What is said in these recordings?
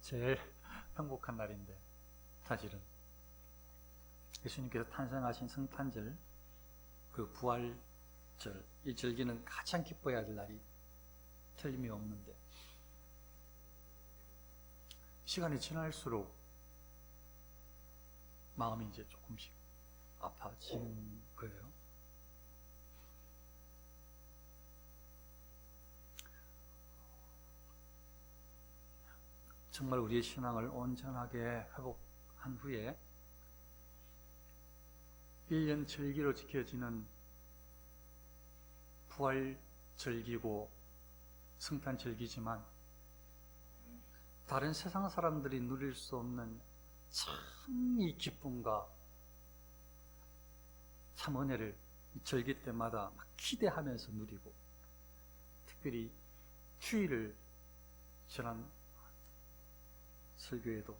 제일 행복한 날인데, 사실은 예수님께서 탄생하신 성탄절, 그 부활절, 이 절기는 가장 기뻐해야 될 날이 틀림이 없는데, 시간이 지날수록 마음이 이제 조금씩 아파지는 거예요. 정말 우리의 신앙을 온전하게 회복한 후에 1년 절기로 지켜지는 부활 절기고 성탄 절기지만 다른 세상 사람들이 누릴 수 없는 참 이 기쁨과 참 은혜를 이 절기 때마다 막 기대하면서 누리고, 특별히 주일을 지난 설교에도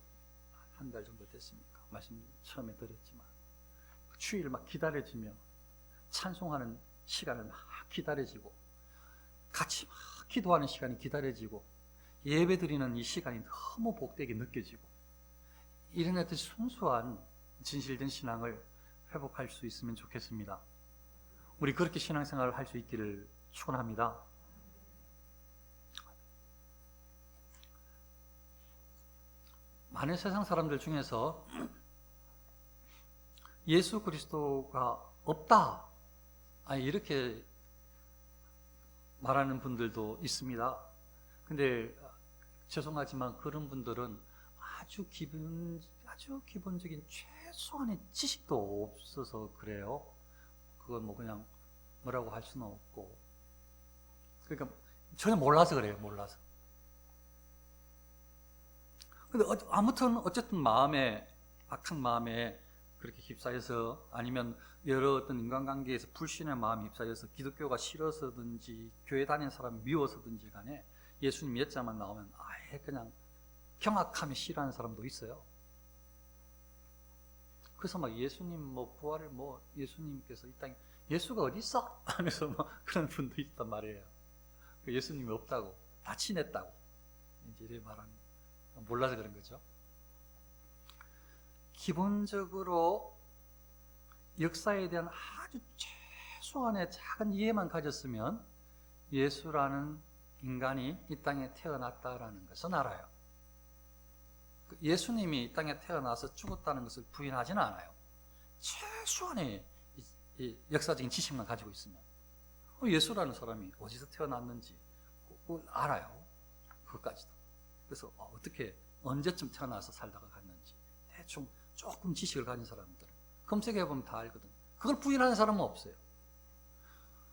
한 달 정도 됐습니까? 말씀 처음에 드렸지만 주일을 막 기다려지며 찬송하는 시간을 막 기다려지고, 같이 막 기도하는 시간이 기다려지고, 예배드리는 이 시간이 너무 복되게 느껴지고, 이런 어떤 순수한 진실된 신앙을 회복할 수 있으면 좋겠습니다. 우리 그렇게 신앙생활을 할 수 있기를 축원합니다. 많은 세상 사람들 중에서 예수 그리스도가 없다, 이렇게 말하는 분들도 있습니다. 근데 죄송하지만 그런 분들은 아주 기본적인 최소한의 지식도 없어서 그래요. 그건 뭐 그냥 뭐라고 할 수는 없고, 그러니까 전혀 몰라서 그래요. 몰라서. 근데 아무튼 어쨌든 악한 마음에 그렇게 휩싸여서, 아니면 여러 어떤 인간관계에서 불신의 마음이 휩싸여서 기독교가 싫어서든지 교회 다니는 사람이 미워서든지 간에 예수님 예자만 나오면 아예 그냥 경악하며 싫어하는 사람도 있어요. 그래서 막 예수님 부활을 예수님께서 이 땅에 예수가 어디 있어? 하면서 그런 분도 있단 말이에요. 예수님이 없다고, 다 친했다고 이제 이래 말하는, 몰라서 그런 거죠. 기본적으로 역사에 대한 아주 최소한의 작은 이해만 가졌으면 예수라는 인간이 이 땅에 태어났다라는 것은 알아요. 예수님이 이 땅에 태어나서 죽었다는 것을 부인하지는 않아요. 최소한의 이 역사적인 지식만 가지고 있으면 예수라는 사람이 어디서 태어났는지 그걸 알아요. 그것까지도. 그래서 어떻게 언제쯤 태어나서 살다가 갔는지 대충 조금 지식을 가진 사람들은 검색해보면 다 알거든. 그걸 부인하는 사람은 없어요.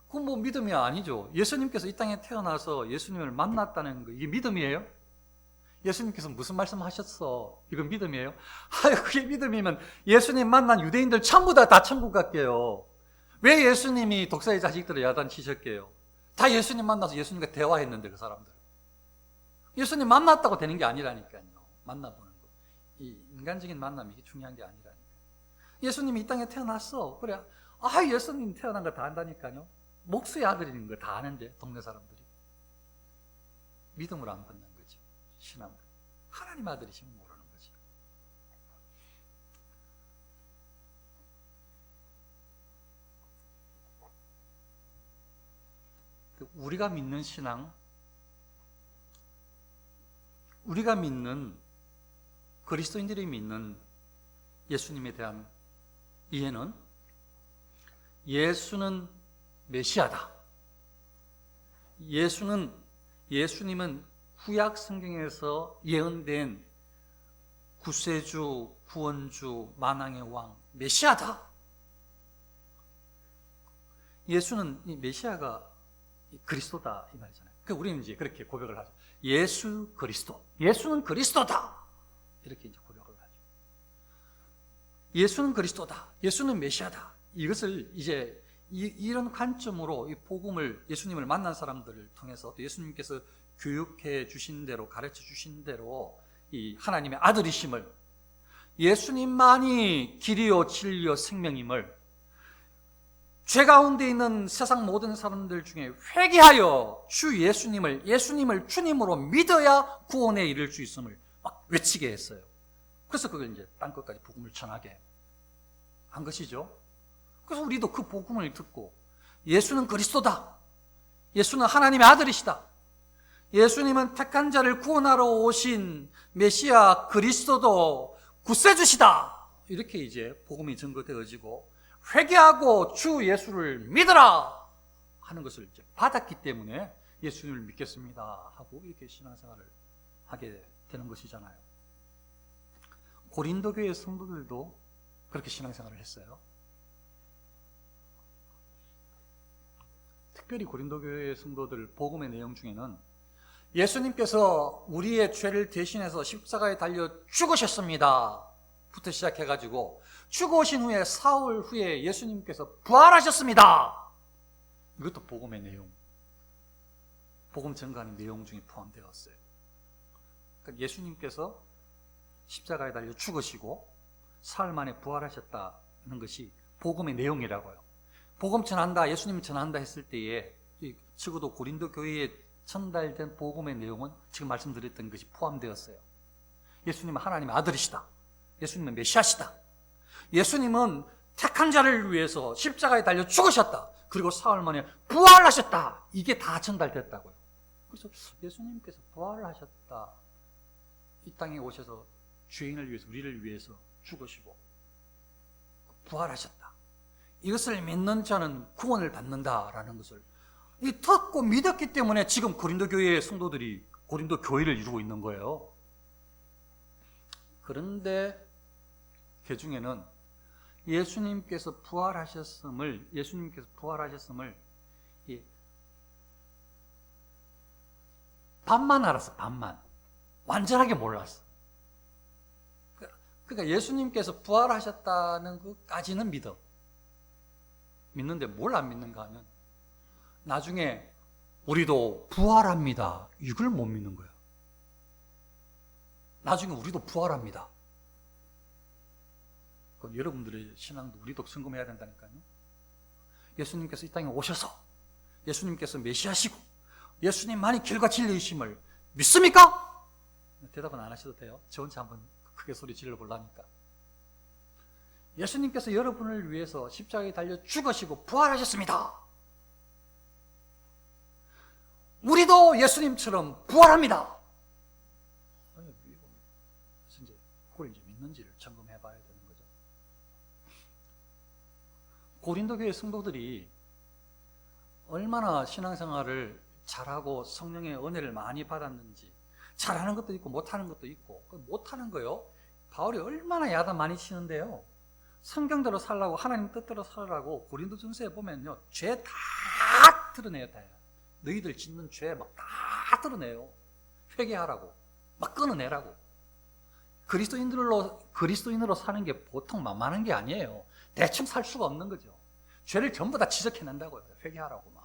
그건 믿음이 아니죠. 예수님께서 이 땅에 태어나서 예수님을 만났다는 거, 이게 믿음이에요? 예수님께서 무슨 말씀하셨어? 이건 믿음이에요? 그게 믿음이면 예수님 만난 유대인들 전부 다 천국 갔게요. 왜 예수님이 독사의 자식들을 야단치셨게요? 다 예수님 만나서 예수님과 대화했는데, 그 사람들. 예수님 만났다고 되는 게 아니라니까요. 만나보는 거. 이 인간적인 만남이 이게 중요한 게 아니라니까요. 예수님이 이 땅에 태어났어. 그래. 예수님 태어난 거 다 안다니까요. 목수의 아들인 거 다 아는데, 동네 사람들이. 믿음으로 안 받는 거죠. 신앙으로. 하나님 아들이시면 모르는 거지. 우리가 믿는 신앙, 우리가 믿는, 그리스도인들이 믿는 예수님에 대한 이해는, 예수는 메시아다. 예수님은 구약 성경에서 예언된 구세주, 구원주, 만왕의 왕, 메시아다. 예수는 이 메시아가 그리스도다, 이 말이잖아요. 그러니까 우리는 이제 그렇게 고백을 하죠. 예수 그리스도, 예수는 그리스도다, 이렇게 이제 고백을 하죠. 예수는 그리스도다, 예수는 메시아다. 이것을 이제 이런 관점으로 이 복음을, 예수님을 만난 사람들을 통해서 또 예수님께서 교육해 주신 대로, 가르쳐 주신 대로 이 하나님의 아들이심을, 예수님만이 길이요 진리요 생명임을, 죄 가운데 있는 세상 모든 사람들 중에 회개하여 예수님을 주님으로 믿어야 구원에 이를 수 있음을 막 외치게 했어요. 그래서 그걸 이제 땅끝까지 복음을 전하게 한 것이죠. 그래서 우리도 그 복음을 듣고 예수는 그리스도다. 예수는 하나님의 아들이시다. 예수님은 택한 자를 구원하러 오신 메시아 그리스도도 구세주시다. 이렇게 이제 복음이 증거되어지고 회개하고 주 예수를 믿으라 하는 것을 이제 받았기 때문에 예수님을 믿겠습니다 하고 이렇게 신앙생활을 하게 되는 것이잖아요. 고린도 교회 성도들도 그렇게 신앙생활을 했어요. 특별히 고린도 교회 성도들 복음의 내용 중에는 예수님께서 우리의 죄를 대신해서 십자가에 달려 죽으셨습니다 부터 시작해가지고 죽으신 후에 사흘 후에 예수님께서 부활하셨습니다. 이것도 복음의 내용, 복음 전가하는 내용 중에 포함되었어요. 그러니까 예수님께서 십자가에 달려 죽으시고 사흘 만에 부활하셨다는 것이 복음의 내용이라고요. 복음 전한다, 예수님 전한다 했을 때에 적어도 고린도 교회에 전달된 복음의 내용은 지금 말씀드렸던 것이 포함되었어요. 예수님은 하나님의 아들이시다. 예수님은 메시아시다. 예수님은 택한 자를 위해서 십자가에 달려 죽으셨다. 그리고 사흘 만에 부활하셨다. 이게 다 전달됐다고요. 그래서 예수님께서 부활을 하셨다. 이 땅에 오셔서 죄인을 위해서, 우리를 위해서 죽으시고 부활하셨다. 이것을 믿는 자는 구원을 받는다라는 것을 듣고 믿었기 때문에 지금 고린도 교회의 성도들이 고린도 교회를 이루고 있는 거예요. 그런데 그 중에는 예수님께서 부활하셨음을 반만 알았어. 반만. 완전하게 몰랐어. 그러니까 예수님께서 부활하셨다는 것까지는 믿어. 믿는데 뭘 안 믿는가 하면 나중에 우리도 부활합니다. 이걸 못 믿는 거야. 나중에 우리도 부활합니다. 그럼 여러분들의 신앙도 우리도 점검해야 된다니까요. 예수님께서 이 땅에 오셔서 예수님께서 메시아시고 예수님만이 길과 진리이심을 믿습니까? 대답은 안 하셔도 돼요. 저 혼자 한번 크게 소리 질러보려니까. 예수님께서 여러분을 위해서 십자가에 달려 죽으시고 부활하셨습니다. 우리도 예수님처럼 부활합니다. 그래서 이제 그걸 이제 믿는지를 점검해 봐야 되는 거죠. 고린도 교회 성도들이 얼마나 신앙생활을 잘하고 성령의 은혜를 많이 받았는지, 잘하는 것도 있고 못하는 것도 있고, 못하는 거요, 바울이 얼마나 야단 많이 치는데요. 성경대로 살라고, 하나님 뜻대로 살라고 고린도전서에 보면요, 죄 다 드러내요. 다. 너희들 짓는 죄 막 다 드러내요. 회개하라고, 막 끊어내라고. 그리스도인으로 사는 게 보통 만만한 게 아니에요. 대충 살 수가 없는 거죠. 죄를 전부 다 지적해낸다고요. 회개하라고 막.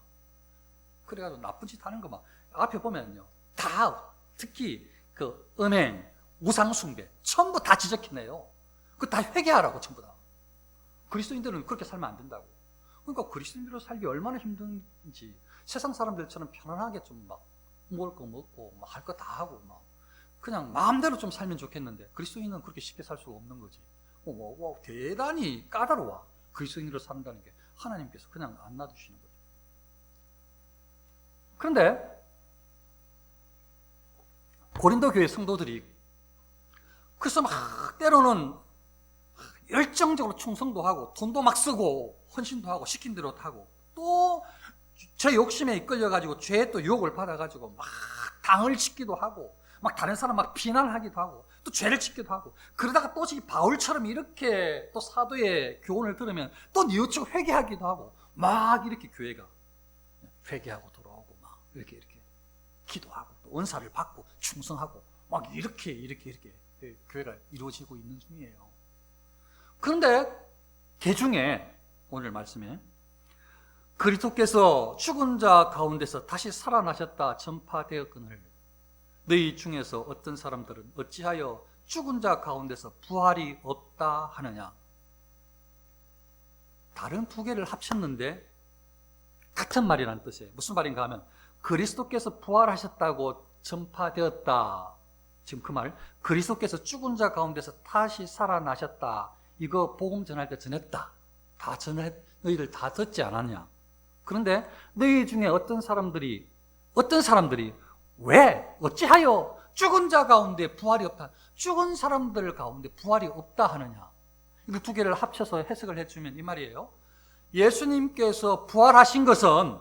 그래가지고 나쁜 짓 하는 거 막 앞에 보면요, 다 특히 그 음행, 우상숭배 전부 다 지적해내요. 그거 다 회개하라고 전부 다. 그리스도인들은 그렇게 살면 안 된다고. 그러니까 그리스도인으로 살기 얼마나 힘든지, 세상 사람들처럼 편안하게 좀 막 먹을 거 먹고 막 할 거 다 하고 막 그냥 마음대로 좀 살면 좋겠는데 그리스도인은 그렇게 쉽게 살 수가 없는 거지. 대단히 까다로워. 그리스도인으로 산다는 게 하나님께서 그냥 안 놔두시는 거죠. 그런데 고린도 교회 성도들이 그래서 막 때로는 열정적으로 충성도 하고 돈도 막 쓰고 헌신도 하고 시킨 대로 하고 또 저 욕심에 이끌려가지고 죄에 또 유혹을 받아가지고 막 당을 짓기도 하고 막 다른 사람 막 비난하기도 하고 또 죄를 짓기도 하고, 그러다가 또 바울처럼 이렇게 또 사도의 교훈을 들으면 또 뉘우치고 회개하기도 하고 막 이렇게 교회가 회개하고 돌아오고 막 이렇게 기도하고 또 은사를 받고 충성하고 막 이렇게 교회가 이루어지고 있는 중이에요. 그런데 그 중에 오늘 말씀에 그리스도께서 죽은 자 가운데서 다시 살아나셨다 전파되었거늘 너희 중에서 어떤 사람들은 어찌하여 죽은 자 가운데서 부활이 없다 하느냐. 다른 두 개를 합쳤는데 같은 말이라는 뜻이에요. 무슨 말인가 하면 그리스도께서 부활하셨다고 전파되었다, 지금 그 말, 그리스도께서 죽은 자 가운데서 다시 살아나셨다. 이거 복음 전할 때 전했다. 다 전해, 너희들 다 듣지 않았냐? 그런데 너희 중에 어떤 사람들이 왜, 어찌하여 죽은 자 가운데 부활이 없다. 죽은 사람들 가운데 부활이 없다 하느냐. 이 두 개를 합쳐서 해석을 해주면 이 말이에요. 예수님께서 부활하신 것은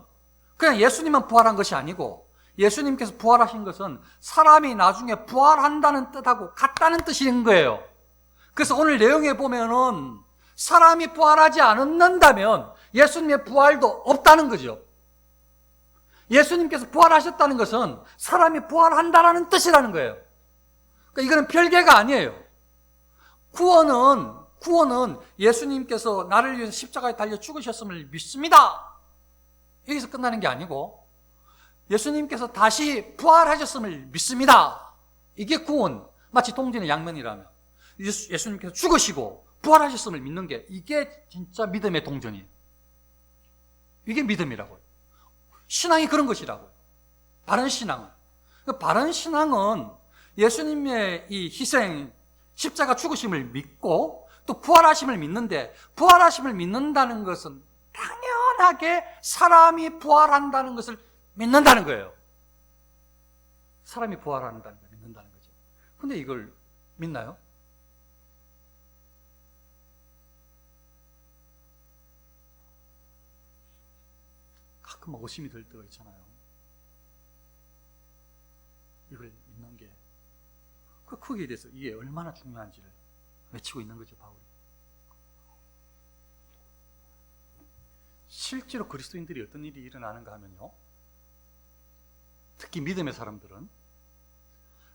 그냥 예수님만 부활한 것이 아니고 예수님께서 부활하신 것은 사람이 나중에 부활한다는 뜻하고 같다는 뜻인 거예요. 그래서 오늘 내용에 보면은 사람이 부활하지 않는다면 예수님의 부활도 없다는 거죠. 예수님께서 부활하셨다는 것은 사람이 부활한다라는 뜻이라는 거예요. 그러니까 이거는 별개가 아니에요. 구원은 예수님께서 나를 위해서 십자가에 달려 죽으셨음을 믿습니다. 여기서 끝나는 게 아니고 예수님께서 다시 부활하셨음을 믿습니다. 이게 구원. 마치 동전의 양면이라면 예수님께서 죽으시고 부활하셨음을 믿는 게 이게 진짜 믿음의 동전이에요. 이게 믿음이라고요. 신앙이 그런 것이라고요. 바른 신앙은. 바른 신앙은 예수님의 이 희생, 십자가 죽으심을 믿고 또 부활하심을 믿는데 부활하심을 믿는다는 것은 당연하게 사람이 부활한다는 것을 믿는다는 거예요. 사람이 부활한다는 걸 믿는다는 거죠. 근데 이걸 믿나요? 가끔 의심이 들 때가 있잖아요. 이걸 믿는 게 거기에 대해서 이게 얼마나 중요한지를 외치고 있는 거죠, 바울이. 실제로 그리스도인들이 어떤 일이 일어나는가 하면요, 특히 믿음의 사람들은,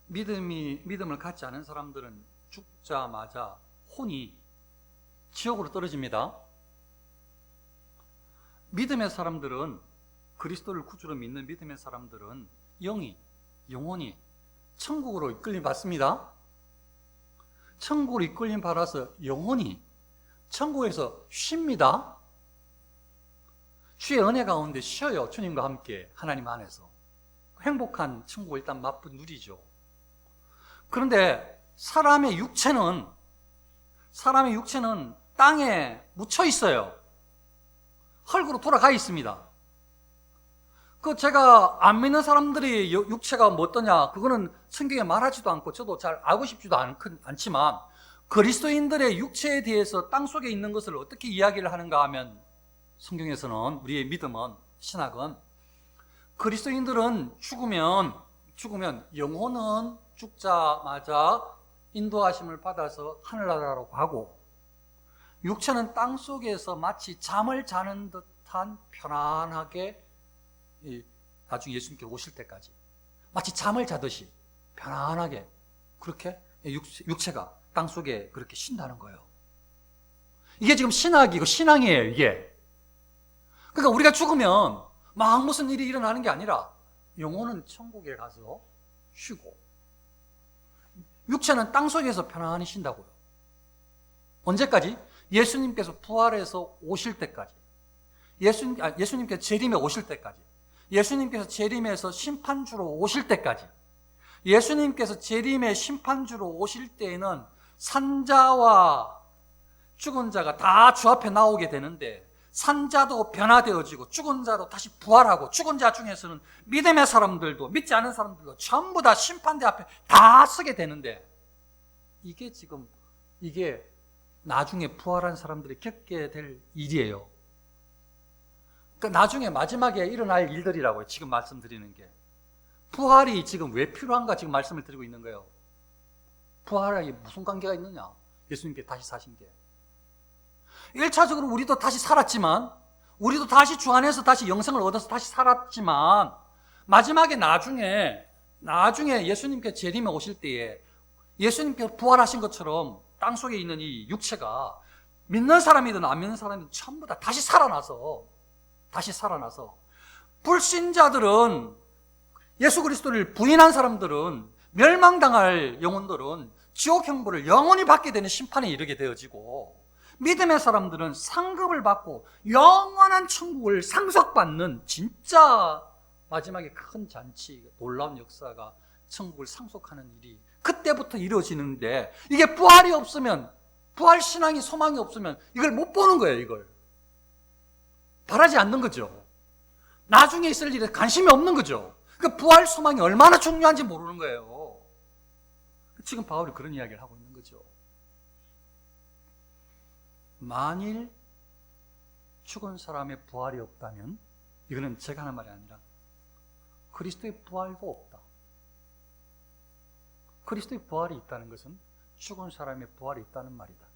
믿음을 갖지 않은 사람들은 죽자마자 혼이 지옥으로 떨어집니다. 믿음의 사람들은, 그리스도를 구주로 믿는 믿음의 사람들은 영혼이 천국으로 이끌림 받습니다. 천국으로 이끌림 받아서 영혼이 천국에서 쉽니다. 주의 은혜 가운데 쉬어요. 주님과 함께 하나님 안에서. 행복한 천국을 일단 누리죠. 그런데 사람의 육체는 땅에 묻혀 있어요. 흙으로 돌아가 있습니다. 제가 안 믿는 사람들이 육체가 뭐 어떠냐, 그거는 성경에 말하지도 않고 저도 잘 알고 싶지도 않지만 그리스도인들의 육체에 대해서 땅속에 있는 것을 어떻게 이야기를 하는가 하면 성경에서는, 우리의 믿음은, 신학은, 그리스도인들은 죽으면 영혼은 죽자마자 인도하심을 받아서 하늘나라로 가고 육체는 땅속에서 마치 잠을 자는 듯한 편안하게 나중에 예수님께 오실 때까지 마치 잠을 자듯이 편안하게 그렇게 육체가 땅속에 그렇게 쉰다는 거예요. 이게 지금 신학이고 신앙이에요, 이게. 그러니까 우리가 죽으면 막 무슨 일이 일어나는 게 아니라 영혼은 천국에 가서 쉬고 육체는 땅속에서 편안히 쉰다고요. 언제까지? 예수님께서 부활해서 오실 때까지. 예수님께서 재림에 오실 때까지. 예수님께서 재림에서 심판주로 오실 때까지. 예수님께서 재림의 심판주로 오실 때에는 산자와 죽은 자가 다 주 앞에 나오게 되는데 산자도 변화되어지고 죽은 자도 다시 부활하고 죽은 자 중에서는 믿음의 사람들도 믿지 않은 사람들도 전부 다 심판대 앞에 다 서게 되는데 이게 나중에 부활한 사람들이 겪게 될 일이에요. 그러니까 나중에 마지막에 일어날 일들이라고요. 지금 말씀드리는 게. 부활이 지금 왜 필요한가 지금 말씀을 드리고 있는 거예요. 부활에 무슨 관계가 있느냐? 예수님께 다시 사신 게. 1차적으로 우리도 다시 살았지만, 우리도 다시 주 안에서 다시 영생을 얻어서 다시 살았지만, 마지막에 나중에 예수님께 재림에 오실 때에 예수님께 부활하신 것처럼 땅속에 있는 이 육체가 믿는 사람이든 안 믿는 사람이든 전부 다 다시 살아나서 불신자들은, 예수 그리스도를 부인한 사람들은, 멸망당할 영혼들은 지옥 형벌을 영원히 받게 되는 심판에 이르게 되어지고, 믿음의 사람들은 상급을 받고 영원한 천국을 상속받는 진짜 마지막에 큰 잔치, 놀라운 역사가 천국을 상속하는 일이 그때부터 이루어지는데, 이게 부활이 없으면, 부활 신앙이 소망이 없으면 이걸 못 보는 거예요. 이걸 바라지 않는 거죠. 나중에 있을 일에 관심이 없는 거죠. 그 부활 소망이 얼마나 중요한지 모르는 거예요. 지금 바울이 그런 이야기를 하고 있는 거죠. 만일 죽은 사람의 부활이 없다면, 이거는 제가 하는 말이 아니라 그리스도의 부활도 없다. 그리스도의 부활이 있다는 것은 죽은 사람의 부활이 있다는 말이다.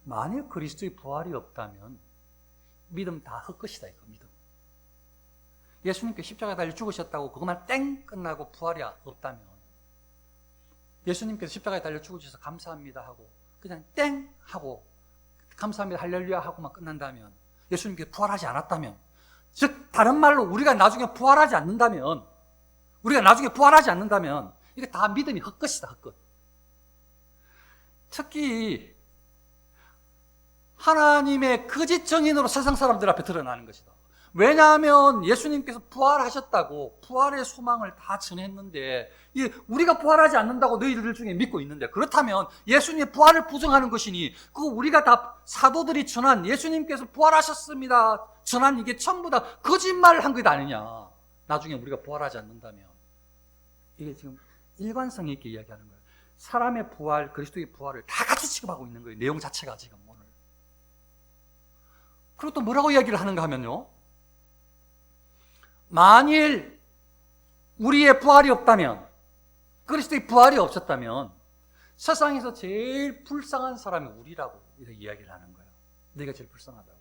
만일 그리스도의 부활이 없다면 믿음 다 헛것이다, 이거 믿음. 예수님께 십자가에 달려 죽으셨다고 그것만 땡 끝나고 부활이 없다면, 예수님께서 십자가에 달려 죽으셔서 감사합니다 하고 그냥 땡 하고 감사합니다 할렐루야 하고만 끝난다면, 예수님께서 부활하지 않았다면, 즉 다른 말로 우리가 나중에 부활하지 않는다면, 이게 다 믿음이 헛것이다, 헛것. 특히 하나님의 거짓 정인으로 세상 사람들 앞에 드러나는 것이다. 왜냐하면 예수님께서 부활하셨다고 부활의 소망을 다 전했는데, 우리가 부활하지 않는다고 너희들 중에 믿고 있는데, 그렇다면 예수님의 부활을 부정하는 것이니, 그거 우리가 다 사도들이 전한 예수님께서 부활하셨습니다 전한 이게 전부 다 거짓말을 것 아니냐. 나중에 우리가 부활하지 않는다면. 이게 지금 일관성 있게 이야기하는 거예요. 사람의 부활, 그리스도의 부활을 다 같이 취급하고 있는 거예요. 내용 자체가 지금 오늘. 그리고 또 뭐라고 이야기를 하는가 하면요, 만일 우리의 부활이 없다면, 그리스도의 부활이 없었다면 세상에서 제일 불쌍한 사람이 우리라고 이렇게 이야기를 하는 거예요. 네가 제일 불쌍하다고.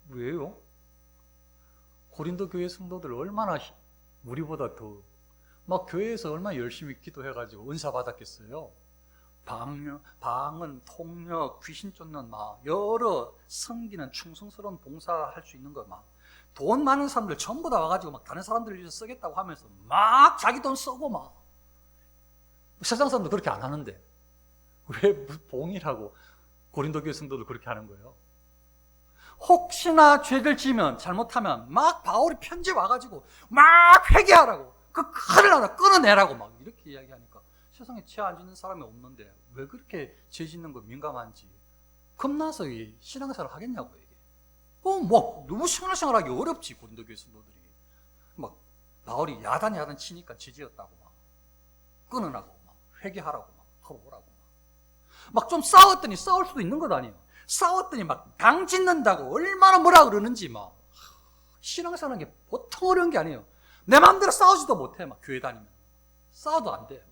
왜요? 고린도 교회 성도들 얼마나 우리보다 더 막 교회에서 얼마나 열심히 기도해가지고 은사 받았겠어요. 방언, 통역, 귀신 쫓는 막 여러 섬기는 충성스러운 봉사할 수 있는 거 막 돈 많은 사람들 전부 다 와가지고 막 다른 사람들 위해서 쓰겠다고 하면서 막 자기 돈 쓰고 막. 세상 사람도 그렇게 안 하는데 왜 봉이라고 고린도 교회 성도들 그렇게 하는 거예요? 혹시나 죄를 지면, 잘못하면 막 바울이 편지 와가지고 막 회개하라고, 그 칼을 하나 끊어내라고 막 이렇게 이야기하니까, 세상에 죄 안 짓는 사람이 없는데 왜 그렇게 죄 짓는 거 민감한지 겁나서 신앙생활 하겠냐고. 이게 뭐 너무 신앙생활하기 어렵지. 고린도 교회 성도들이 막 바울이 야단 치니까 죄 지었다고 막 끊으라고 막 회개하라고 막 걸어오라고 막 좀 싸웠더니, 싸울 수도 있는 것 아니에요. 싸웠더니 막 강 짓는다고 얼마나 뭐라 그러는지. 막 신앙생활하는 게 보통 어려운 게 아니에요. 내 마음대로 싸우지도 못해. 막 교회 다니면 싸워도 안 돼.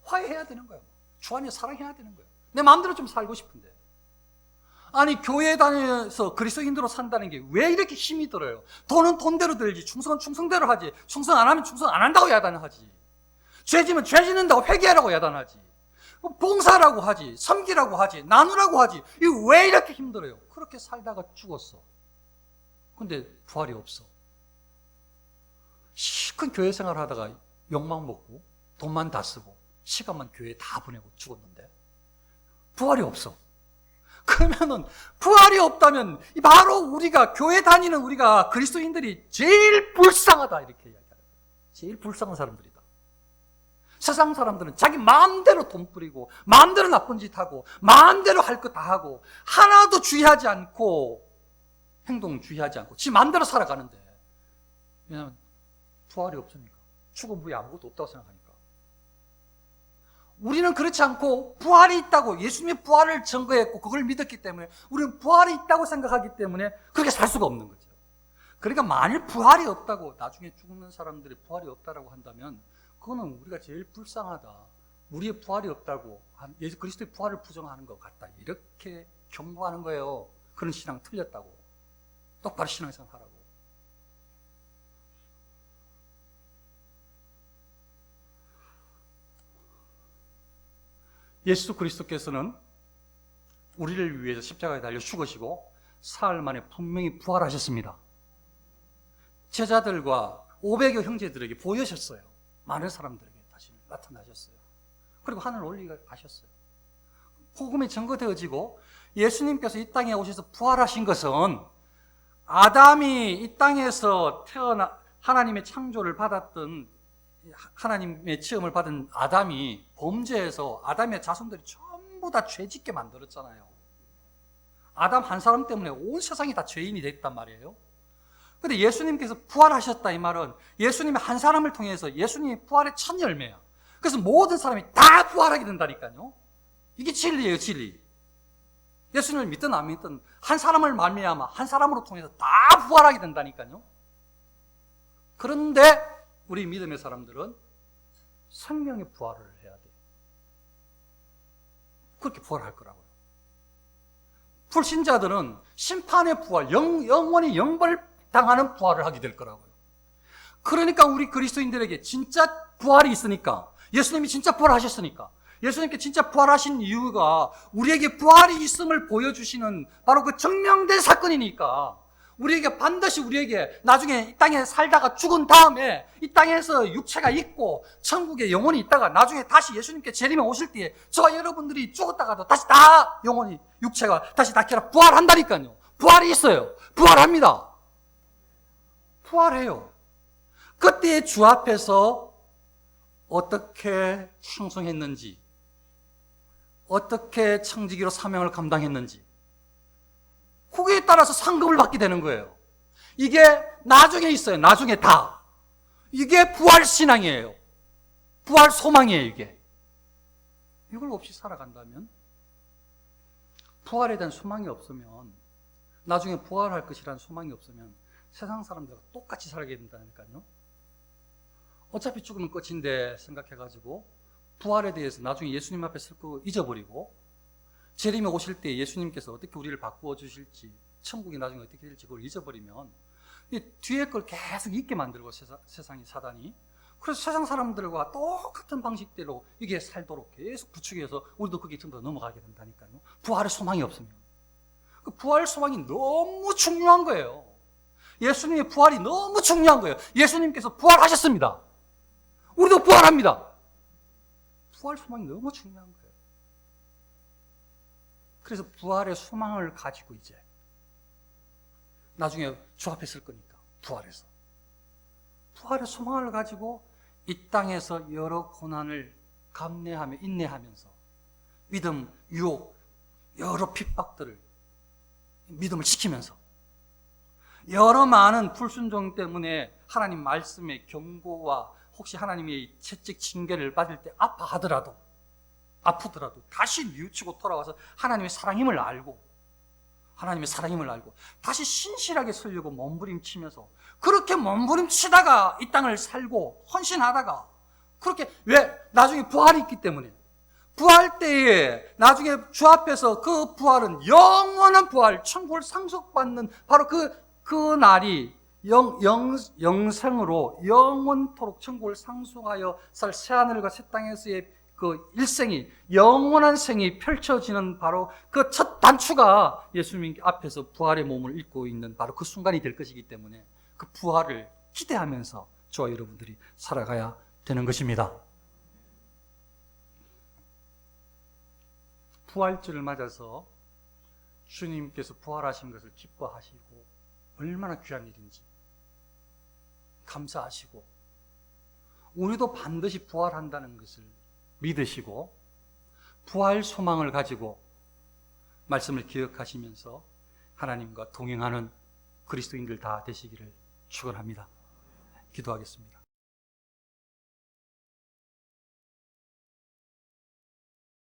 화해해야 되는 거예요. 주 안에 사랑해야 되는 거예요. 내 마음대로 좀 살고 싶은데. 아니 교회 다니면서 그리스도인으로 산다는 게 왜 이렇게 힘이 들어요? 돈은 돈대로 들지, 충성은 충성대로 하지, 충성 안 하면 충성 안 한다고 야단하지, 죄 지면 죄 짓는다고 회개하라고 야단하지, 봉사라고 하지, 섬기라고 하지, 나누라고 하지. 이거 왜 이렇게 힘들어요? 그렇게 살다가 죽었어. 근데 부활이 없어. 시큰 교회 생활 하다가 욕망 먹고 돈만 다 쓰고 시간만 교회에 다 보내고 죽었는데 부활이 없어. 그러면은 부활이 없다면 바로 우리가 교회 다니는 우리가 그리스도인들이 제일 불쌍하다 이렇게 이야기하는 거예요. 제일 불쌍한 사람들이다. 세상 사람들은 자기 마음대로 돈 뿌리고 마음대로 나쁜 짓 하고 마음대로 할 것 다 하고 하나도 주의하지 않고 행동 주의하지 않고 지 마음대로 살아가는데, 왜냐하면 부활이 없으니까, 죽음 후에 아무것도 없다고 생각하니까. 우리는 그렇지 않고 부활이 있다고, 예수님의 부활을 증거했고 그걸 믿었기 때문에 우리는 부활이 있다고 생각하기 때문에 그렇게 살 수가 없는 거죠. 그러니까 만일 부활이 없다고, 나중에 죽는 사람들이 부활이 없다라고 한다면 그거는 우리가 제일 불쌍하다, 우리의 부활이 없다고, 예수 그리스도의 부활을 부정하는 것 같다, 이렇게 경고하는 거예요. 그런 신앙 틀렸다고. 똑바로 신앙생활 하라고. 예수 그리스도께서는 우리를 위해서 십자가에 달려 죽으시고 사흘 만에 분명히 부활하셨습니다. 제자들과 500여 형제들에게 보여셨어요. 많은 사람들에게 다시 나타나셨어요. 그리고 하늘 올리가 가셨어요. 복음이 증거되어지고 예수님께서 이 땅에 오셔서 부활하신 것은 아담이 이 땅에서 태어나 하나님의 창조를 받았던 하나님의 지음을 받은 아담이 범죄해서 아담의 자손들이 전부 다 죄짓게 만들었잖아요. 아담 한 사람 때문에 온 세상이 다 죄인이 됐단 말이에요. 근데 예수님께서 부활하셨다 이 말은 예수님의 한 사람을 통해서 예수님의 부활의 첫 열매야. 그래서 모든 사람이 다 부활하게 된다니까요. 이게 진리예요, 진리. 예수님을 믿든 안 믿든 한 사람을 말미암아 한 사람으로 통해서 다 부활하게 된다니까요. 그런데 우리 믿음의 사람들은 생명의 부활을 해야 돼. 그렇게 부활할 거라고요. 불신자들은 심판의 부활, 영원히 영벌당하는 부활을 하게 될 거라고요. 그러니까 우리 그리스도인들에게 진짜 부활이 있으니까, 예수님이 진짜 부활하셨으니까, 예수님께 진짜 부활하신 이유가 우리에게 부활이 있음을 보여주시는 바로 그 증명된 사건이니까 우리에게 반드시 우리에게 나중에 이 땅에 살다가 죽은 다음에 이 땅에서 육체가 있고 천국에 영혼이 있다가 나중에 다시 예수님께 재림에 오실 때에 저와 여러분들이 죽었다가도 다시 다 영혼이 육체가 다시 다 부활한다니까요. 부활이 있어요. 부활합니다. 부활해요. 그때 주 앞에서 어떻게 충성했는지, 어떻게 청지기로 사명을 감당했는지 그거에 따라서 상급을 받게 되는 거예요. 이게 나중에 있어요. 나중에 다. 이게 부활 신앙이에요. 부활 소망이에요, 이게. 이걸 없이 살아간다면 부활에 대한 소망이 없으면 나중에 부활할 것이라는 소망이 없으면 세상 사람들과 똑같이 살게 된다니까요. 어차피 죽으면 끝인데 생각해가지고 부활에 대해서 나중에 예수님 앞에 쓸 거 잊어버리고 재림에 오실 때 예수님께서 어떻게 우리를 바꾸어 주실지 천국이 나중에 어떻게 될지 그걸 잊어버리면 뒤에 걸 계속 잊게 만들고 세상이 사단이 그래서 세상 사람들과 똑같은 방식대로 이게 살도록 계속 부추겨서 우리도 거기에 좀 더 넘어가게 된다니까요. 부활의 소망이 없으면 그 부활 소망이 너무 중요한 거예요. 예수님의 부활이 너무 중요한 거예요. 예수님께서 부활하셨습니다. 우리도 부활합니다. 부활 소망이 너무 중요한 거예요. 그래서 부활의 소망을 가지고 이제 나중에 주 앞에 쓸 거니까 부활해서 부활의 소망을 가지고 이 땅에서 여러 고난을 감내하며 인내하면서 믿음, 유혹, 여러 핍박들을 믿음을 지키면서 여러 많은 불순종 때문에 하나님 말씀의 경고와 혹시 하나님의 채찍 징계를 받을 때 아프더라도 다시 뉘우치고 돌아와서 하나님의 사랑임을 알고 다시 신실하게 살려고 몸부림치면서 그렇게 몸부림치다가 이 땅을 살고 헌신하다가 그렇게 왜? 나중에 부활이 있기 때문에 부활 때에 나중에 주 앞에서 그 부활은 영원한 부활, 천국을 상속받는 바로 그 날이 영생으로 영원토록 천국을 상속하여 살 새하늘과 새 땅에서의 그 일생이 영원한 생이 펼쳐지는 바로 그 첫 단추가 예수님 앞에서 부활의 몸을 입고 있는 바로 그 순간이 될 것이기 때문에 그 부활을 기대하면서 저와 여러분들이 살아가야 되는 것입니다. 부활절을 맞아서 주님께서 부활하신 것을 기뻐하시고 얼마나 귀한 일인지 감사하시고 우리도 반드시 부활한다는 것을 믿으시고 부활 소망을 가지고 말씀을 기억하시면서 하나님과 동행하는 그리스도인들 다 되시기를 축원합니다. 기도하겠습니다.